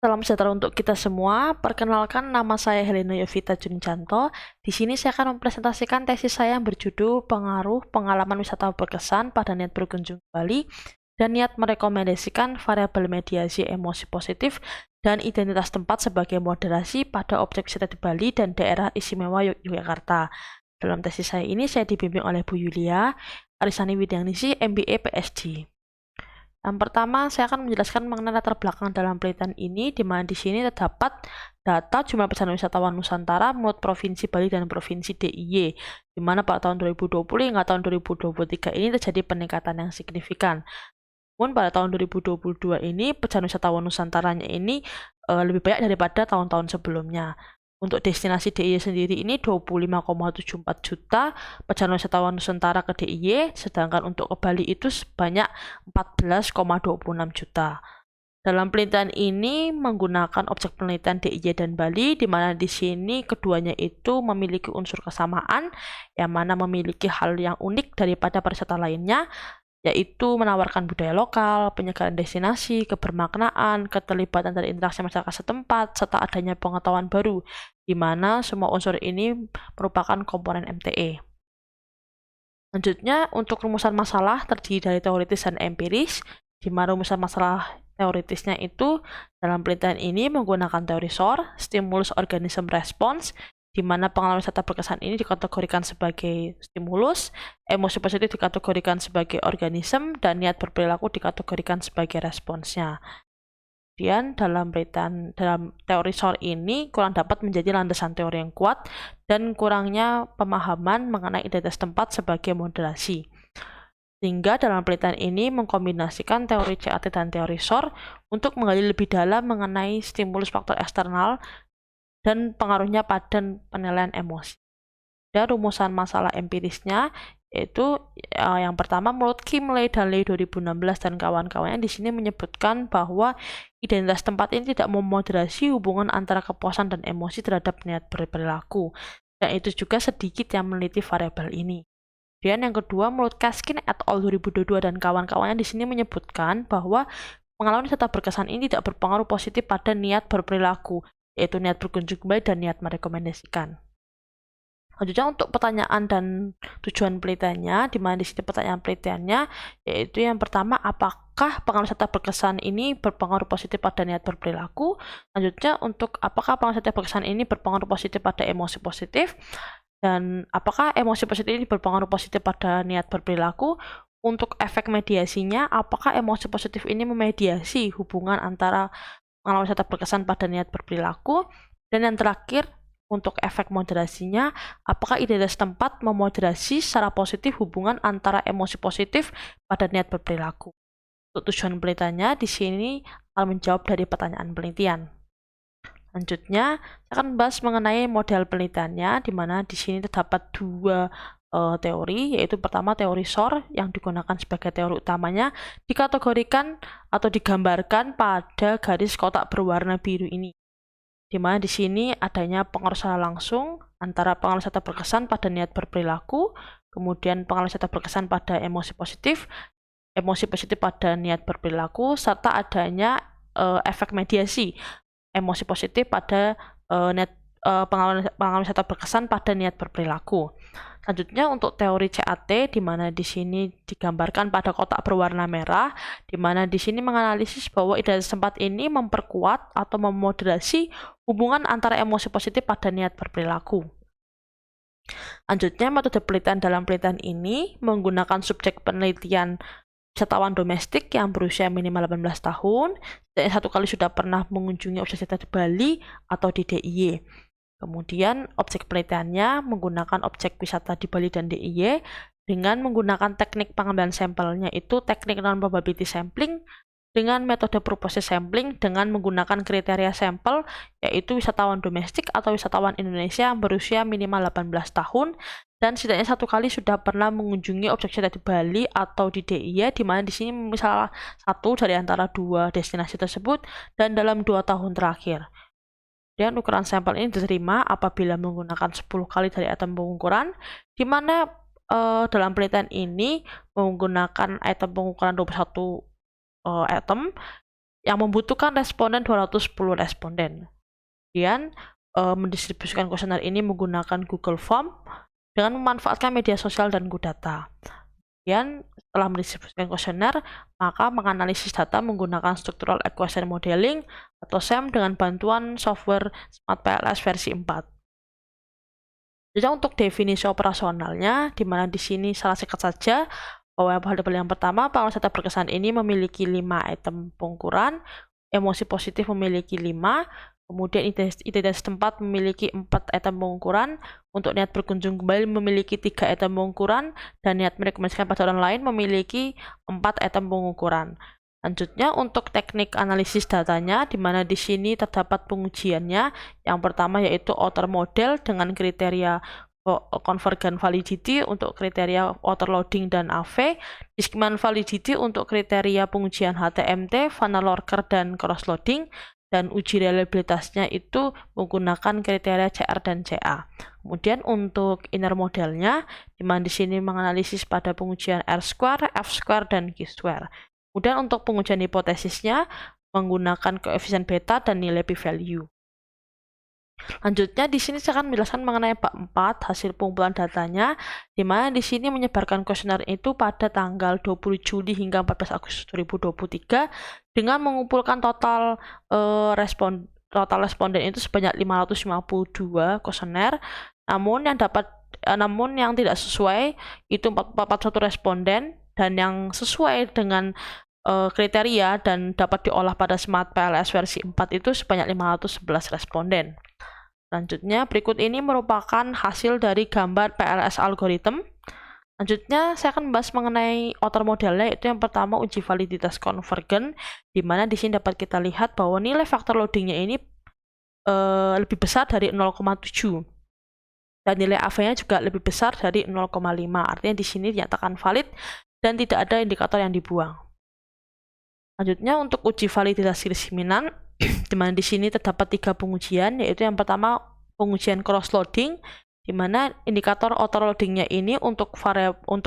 Salam sejahtera untuk kita semua. Perkenalkan, nama saya Helena Yovita Junjanto. Di sini saya akan mempresentasikan tesis saya yang berjudul Pengaruh Pengalaman Wisata Berkesan pada Niat Berkunjung ke Bali dan Niat Merekomendasikan Variabel Mediasi Emosi Positif dan Identitas Tempat sebagai Moderasi pada Objek Wisata di Bali dan Daerah Istimewa Yogyakarta. Dalam tesis saya ini, saya dibimbing oleh Bu Yulia Arisani Widianisi, MBA PhD. Yang pertama, saya akan menjelaskan mengenai latar belakang dalam penelitian ini, di mana di sini terdapat data jumlah perjalanan wisatawan Nusantara menurut Provinsi Bali dan Provinsi DIY, di mana pada tahun 2020 hingga tahun 2023 ini terjadi peningkatan yang signifikan. Namun pada tahun 2022 ini, perjalanan wisatawan Nusantaranya ini lebih banyak daripada tahun-tahun sebelumnya. Untuk destinasi DIY sendiri ini 25,74 juta perjalanan wisatawan Nusantara ke DIY, sedangkan untuk ke Bali itu sebanyak 14,26 juta. Dalam penelitian ini menggunakan objek penelitian DIY dan Bali, di mana di sini keduanya itu memiliki unsur kesamaan, yang mana memiliki hal yang unik daripada pariwisata lainnya, yaitu menawarkan budaya lokal, penyegaran destinasi, kebermaknaan, keterlibatan dari interaksi masyarakat setempat, serta adanya pengetahuan baru, di mana semua unsur ini merupakan komponen MTE. Selanjutnya, untuk rumusan masalah terdiri dari teoritis dan empiris, di mana rumusan masalah teoritisnya itu dalam penelitian ini menggunakan teori SOR, Stimulus Organism Response, di mana pengalaman wisata berkesan ini dikategorikan sebagai stimulus, emosi positif dikategorikan sebagai organisme, dan niat berperilaku dikategorikan sebagai responsnya. Kemudian dalam teori SOR ini kurang dapat menjadi landasan teori yang kuat dan kurangnya pemahaman mengenai identitas tempat sebagai moderasi. Sehingga dalam penelitian ini mengkombinasikan teori CAT dan teori SOR untuk menggali lebih dalam mengenai stimulus faktor eksternal dan pengaruhnya pada penilaian emosi. Dan rumusan masalah empirisnya yaitu yang pertama menurut Kim Lei dan Lei 2016 dan kawan-kawannya di sini menyebutkan bahwa identitas tempat ini tidak memoderasi hubungan antara kepuasan dan emosi terhadap niat berperilaku. Dan itu juga sedikit yang meneliti variabel ini. Dan yang kedua menurut Kaskin et al 2022 dan kawan-kawannya di sini menyebutkan bahwa pengalaman wisata berkesan ini tidak berpengaruh positif pada niat berperilaku, yaitu niat berkunjung kembali dan niat merekomendasikan. Selanjutnya untuk pertanyaan dan tujuan penelitiannya, di mana di sini pertanyaan penelitiannya yaitu yang pertama, apakah pengalaman wisata berkesan ini berpengaruh positif pada niat berperilaku? Selanjutnya untuk apakah pengalaman wisata berkesan ini berpengaruh positif pada emosi positif? Dan apakah emosi positif ini berpengaruh positif pada niat berperilaku? Untuk efek mediasinya, apakah emosi positif ini memediasi hubungan antara pengalaman wisata berkesan pada niat berperilaku? Dan yang terakhir, untuk efek moderasinya, apakah identitas tempat memoderasi secara positif hubungan antara emosi positif pada niat berperilaku? Untuk tujuan penelitiannya, di sini akan menjawab dari pertanyaan penelitian. Selanjutnya, saya akan membahas mengenai model penelitiannya, di mana di sini terdapat dua teori, yaitu pertama teori SOR yang digunakan sebagai teori utamanya dikategorikan atau digambarkan pada garis kotak berwarna biru ini, di mana di sini adanya pengaruh secara langsung antara pengalaman wisata berkesan pada niat berperilaku, kemudian pengalaman wisata berkesan pada emosi positif pada niat berperilaku, serta adanya efek mediasi emosi positif pada pengalaman wisata berkesan pada niat berperilaku. Selanjutnya untuk teori CAT, di mana di sini digambarkan pada kotak berwarna merah, di mana di sini menganalisis bahwa identitas tempat ini memperkuat atau memoderasi hubungan antara emosi positif pada niat berperilaku. Selanjutnya metode penelitian dalam penelitian ini menggunakan subjek penelitian wisatawan domestik yang berusia minimal 18 tahun dan satu kali sudah pernah mengunjungi objek wisata di Bali atau di DIY. Kemudian objek penelitiannya menggunakan objek wisata di Bali dan DIY dengan menggunakan teknik pengambilan sampelnya itu teknik non-probability sampling dengan metode purpose sampling dengan menggunakan kriteria sampel yaitu wisatawan domestik atau wisatawan Indonesia yang berusia minimal 18 tahun dan setidaknya satu kali sudah pernah mengunjungi objek wisata di Bali atau di DIY, di mana di sini misalnya satu dari antara dua destinasi tersebut dan dalam 2 tahun terakhir. Dan ukuran sampel ini diterima apabila menggunakan 10 kali dari item pengukuran, di mana dalam penelitian ini menggunakan item pengukuran 21 item yang membutuhkan responden 210 responden. Kemudian mendistribusikan kuesioner ini menggunakan Google Form dengan memanfaatkan media sosial dan Qdata. Kemudian setelah mendistribusikan kuesioner, maka menganalisis data menggunakan Structural Equation Modeling atau SEM dengan bantuan software Smart PLS versi 4. Jadi untuk definisi operasionalnya, di mana di sini salah singkat saja bahwa variabel yang pertama, pengelola data berkesan ini memiliki 5 item pengukuran, emosi positif memiliki 5, kemudian identitas tempat memiliki 4 item pengukuran, untuk niat berkunjung kembali memiliki 3 item pengukuran, dan niat merekomendasikan pada orang lain memiliki 4 item pengukuran. Lanjutnya untuk teknik analisis datanya, di mana di sini terdapat pengujiannya. Yang pertama yaitu outer model dengan kriteria convergent validity untuk kriteria outer loading dan AV, discriminant validity untuk kriteria pengujian HTMT, Van Lorker dan cross loading, dan uji reliabilitasnya itu menggunakan kriteria CR dan CA. Kemudian untuk inner modelnya, di mana di sini menganalisis pada pengujian R-square, F-square, dan Q-square. Kemudian untuk pengujian hipotesisnya menggunakan koefisien beta dan nilai p-value. Lanjutnya di sini saya akan menjelaskan mengenai bab 4 hasil pengumpulan datanya, di mana di sini menyebarkan kuesioner itu pada tanggal 20 Juli hingga 14 Agustus 2023 dengan mengumpulkan total responden itu sebanyak 552 kuesioner. Namun yang tidak sesuai itu 41 responden, dan yang sesuai dengan kriteria dan dapat diolah pada Smart PLS versi 4 itu sebanyak 511 responden. Selanjutnya, berikut ini merupakan hasil dari gambar PLS algorithm. Lanjutnya, saya akan membahas mengenai outer modelnya, yaitu yang pertama uji validitas convergent, di mana di sini dapat kita lihat bahwa nilai faktor loadingnya ini lebih besar dari 0,7. Dan nilai AV-nya juga lebih besar dari 0,5. Artinya di sini dinyatakan valid dan tidak ada indikator yang dibuang. Lanjutnya untuk uji validitas diskriminan, di mana di sini terdapat 3 pengujian, yaitu yang pertama pengujian cross loading, di mana indikator outer loadingnya ini untuk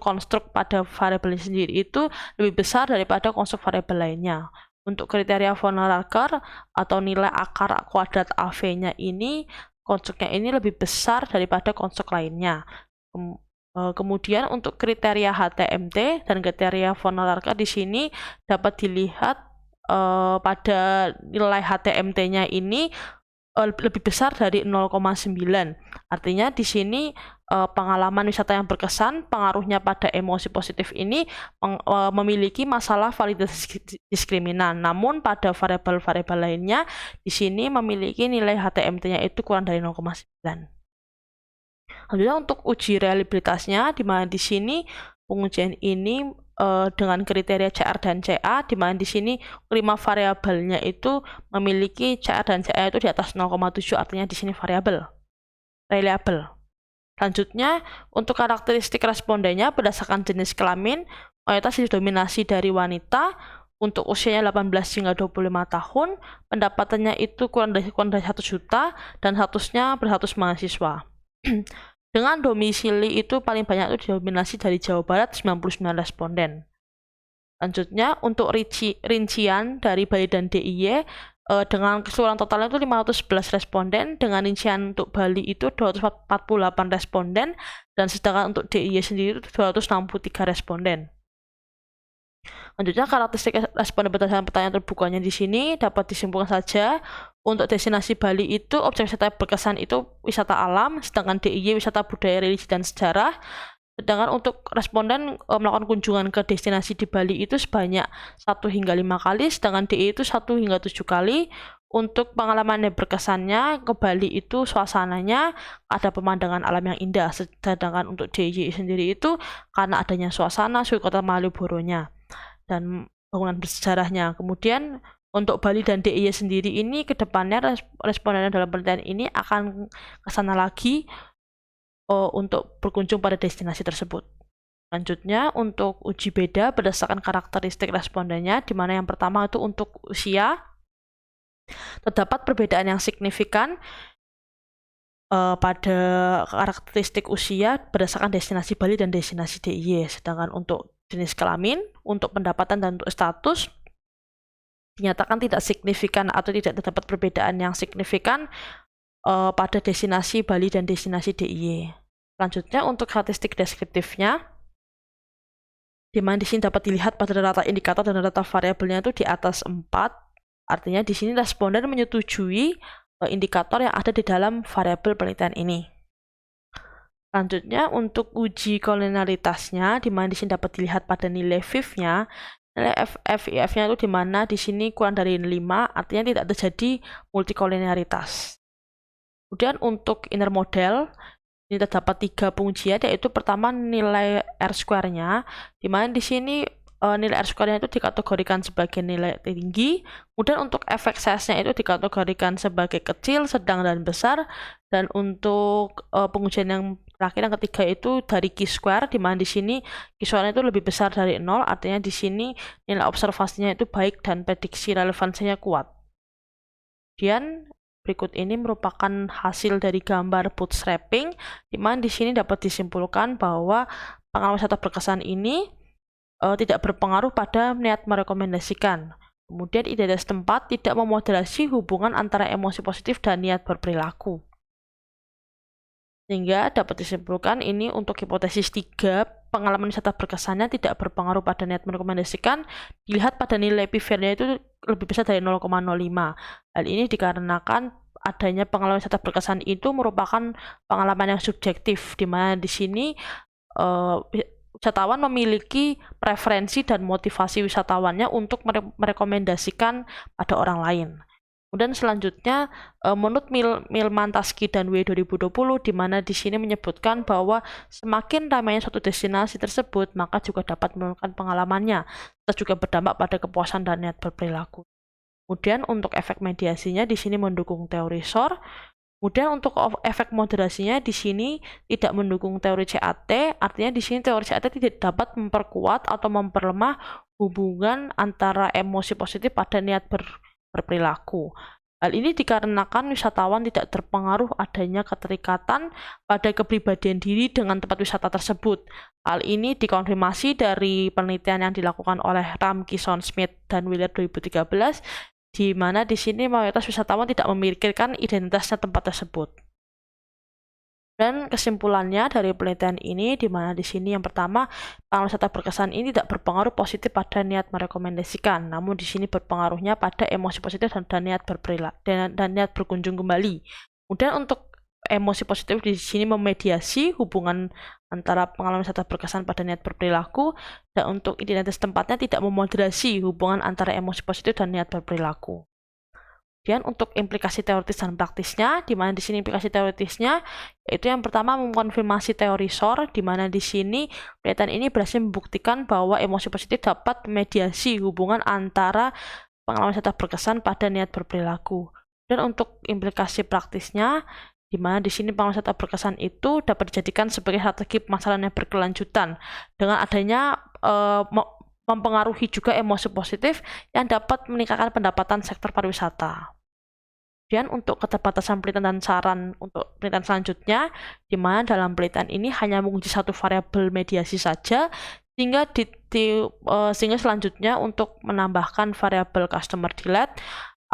konstruk pada variabel sendiri itu lebih besar daripada konstruk variabel lainnya. Untuk kriteria Van Lorker atau nilai akar kuadrat AV-nya ini, konstruknya ini lebih besar daripada konstruk lainnya. Kemudian untuk kriteria HTMT dan kriteria Van Lorker di sini dapat dilihat pada nilai HTMT-nya ini lebih besar dari 0,9. Artinya di sini pengalaman wisata yang berkesan, pengaruhnya pada emosi positif ini memiliki masalah validitas diskriminan. Namun pada variabel-variabel lainnya di sini memiliki nilai HTMT-nya itu kurang dari 0,9. Lanjutnya untuk uji reliabilitasnya, di mana di sini pengujian ini dengan kriteria CR dan CA, di mana di sini 5 variabelnya itu memiliki CR dan CA itu di atas 0,7, artinya di sini reliable. Lanjutnya untuk karakteristik respondennya berdasarkan jenis kelamin, mayoritas didominasi dari wanita, untuk usianya 18 hingga 25 tahun, pendapatannya itu kurang dari 1 juta, dan statusnya berstatus mahasiswa. Dengan domisili itu paling banyak itu didominasi dari Jawa Barat, 99 responden. Lanjutnya untuk rincian dari Bali dan DIY, dengan keseluruhan totalnya itu 511 responden, dengan rincian untuk Bali itu 248 responden, dan sedangkan untuk DIY sendiri itu 263 responden. Lanjutnya karakteristik responden berdasarkan pertanyaan terbukanya di sini dapat disimpulkan saja. Untuk destinasi Bali itu objek wisata berkesan itu wisata alam, sedangkan DIY wisata budaya, religi, dan sejarah. Sedangkan untuk responden melakukan kunjungan ke destinasi di Bali itu sebanyak 1 hingga 5 kali, sedangkan DIY itu 1 hingga 7 kali. Untuk pengalaman yang berkesannya ke Bali itu suasananya ada pemandangan alam yang indah, sedangkan untuk DIY sendiri itu karena adanya suasana suhu kota Malioboro-nya dan bangunan bersejarahnya. Kemudian untuk Bali dan DIY sendiri ini kedepannya responden dalam penelitian ini akan ke sana lagi untuk berkunjung pada destinasi tersebut. Lanjutnya untuk uji beda berdasarkan karakteristik respondennya, di mana yang pertama itu untuk usia terdapat perbedaan yang signifikan pada karakteristik usia berdasarkan destinasi Bali dan destinasi DIY. Sedangkan untuk jenis kelamin, untuk pendapatan, dan untuk status dinyatakan tidak signifikan atau tidak terdapat perbedaan yang signifikan pada destinasi Bali dan destinasi DIY. Selanjutnya untuk statistik deskriptifnya, di mana di sini dapat dilihat pada data indikator dan data variabelnya itu di atas 4. Artinya di sini responden menyetujui indikator yang ada di dalam variabel penelitian ini. Selanjutnya untuk uji kolinialitasnya, di mana di sini dapat dilihat pada nilai FIF-nya. Nilai FIF-nya itu di mana di sini kurang dari 5, artinya tidak terjadi multikolinialitas. Kemudian untuk inner model, ini terdapat 3 pengujian, yaitu pertama nilai R-square-nya, di mana di sini nilai R-square-nya itu dikategorikan sebagai nilai tinggi. Kemudian untuk efek size-nya itu dikategorikan sebagai kecil, sedang, dan besar. Dan untuk pengujian yang terakhir, yang ketiga itu dari Q-square, di mana di sini Q-square itu lebih besar dari 0, artinya di sini nilai observasinya itu baik dan prediksi relevansinya kuat. Kemudian berikut ini merupakan hasil dari gambar bootstrapping, di mana di sini dapat disimpulkan bahwa pengalaman wisata berkesan ini tidak berpengaruh pada niat merekomendasikan. Kemudian identitas tempat tidak memoderasi hubungan antara emosi positif dan niat berperilaku. Sehingga dapat disimpulkan ini untuk hipotesis 3, pengalaman wisata berkesannya tidak berpengaruh pada niat merekomendasikan, dilihat pada nilai p-value-nya itu lebih besar dari 0,05. Hal ini dikarenakan adanya pengalaman wisata berkesan itu merupakan pengalaman yang subjektif, di mana di sini wisatawan memiliki preferensi dan motivasi wisatawannya untuk merekomendasikan pada orang lain. Kemudian selanjutnya, menurut Milman-Tasky dan W 2020, di mana di sini menyebutkan bahwa semakin ramainya suatu destinasi tersebut, maka juga dapat menurunkan pengalamannya, serta juga berdampak pada kepuasan dan niat berperilaku. Kemudian untuk efek mediasinya di sini mendukung teori SOR. Kemudian untuk efek moderasinya di sini tidak mendukung teori CAT, artinya di sini teori CAT tidak dapat memperkuat atau memperlemah hubungan antara emosi positif pada niat berperilaku. Hal ini dikarenakan wisatawan tidak terpengaruh adanya keterikatan pada kepribadian diri dengan tempat wisata tersebut. Hal ini dikonfirmasi dari penelitian yang dilakukan oleh Ram, Kison, Smith, dan Wheeler 2013, di mana di sini mayoritas wisatawan tidak memikirkan identitasnya tempat tersebut. Dan kesimpulannya dari penelitian ini, di mana di sini yang pertama, pengalaman wisata berkesan ini tidak berpengaruh positif pada niat merekomendasikan, namun di sini berpengaruhnya pada emosi positif dan niat berperilaku dan niat berkunjung kembali. Kemudian untuk emosi positif di sini memediasi hubungan antara pengalaman wisata berkesan pada niat berperilaku, dan untuk identitas tempatnya tidak memoderasi hubungan antara emosi positif dan niat berperilaku. Kemudian untuk implikasi teoritis dan praktisnya, di mana di sini implikasi teoritisnya yaitu yang pertama mengkonfirmasi teori SOR, di mana di sini penelitian ini berhasil membuktikan bahwa emosi positif dapat mediasi hubungan antara pengalaman wisata berkesan pada niat berperilaku. Dan untuk implikasi praktisnya, di mana di sini pengalaman wisata berkesan itu dapat dijadikan sebagai strategi pemasaran yang berkelanjutan dengan adanya mempengaruhi juga emosi positif yang dapat meningkatkan pendapatan sektor pariwisata. Kemudian untuk keterbatasan penelitian dan saran untuk penelitian selanjutnya, di mana dalam penelitian ini hanya menguji satu variabel mediasi saja, sehingga selanjutnya untuk menambahkan variabel customer delight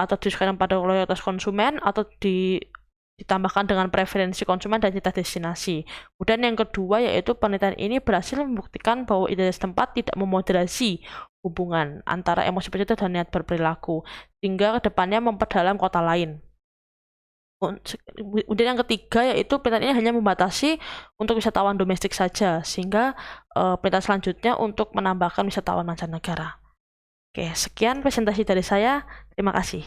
atau disesuaikan pada loyalitas konsumen atau ditambahkan dengan preferensi konsumen dan cita destinasi. Kemudian yang kedua yaitu penelitian ini berhasil membuktikan bahwa identitas tempat tidak memoderasi hubungan antara emosi positif dan niat berperilaku, sehingga kedepannya memperdalam kota lain. Kemudian yang ketiga yaitu penelitian ini hanya membatasi untuk wisatawan domestik saja, sehingga penelitian selanjutnya untuk menambahkan wisatawan mancanegara. Oke, sekian presentasi dari saya. Terima kasih.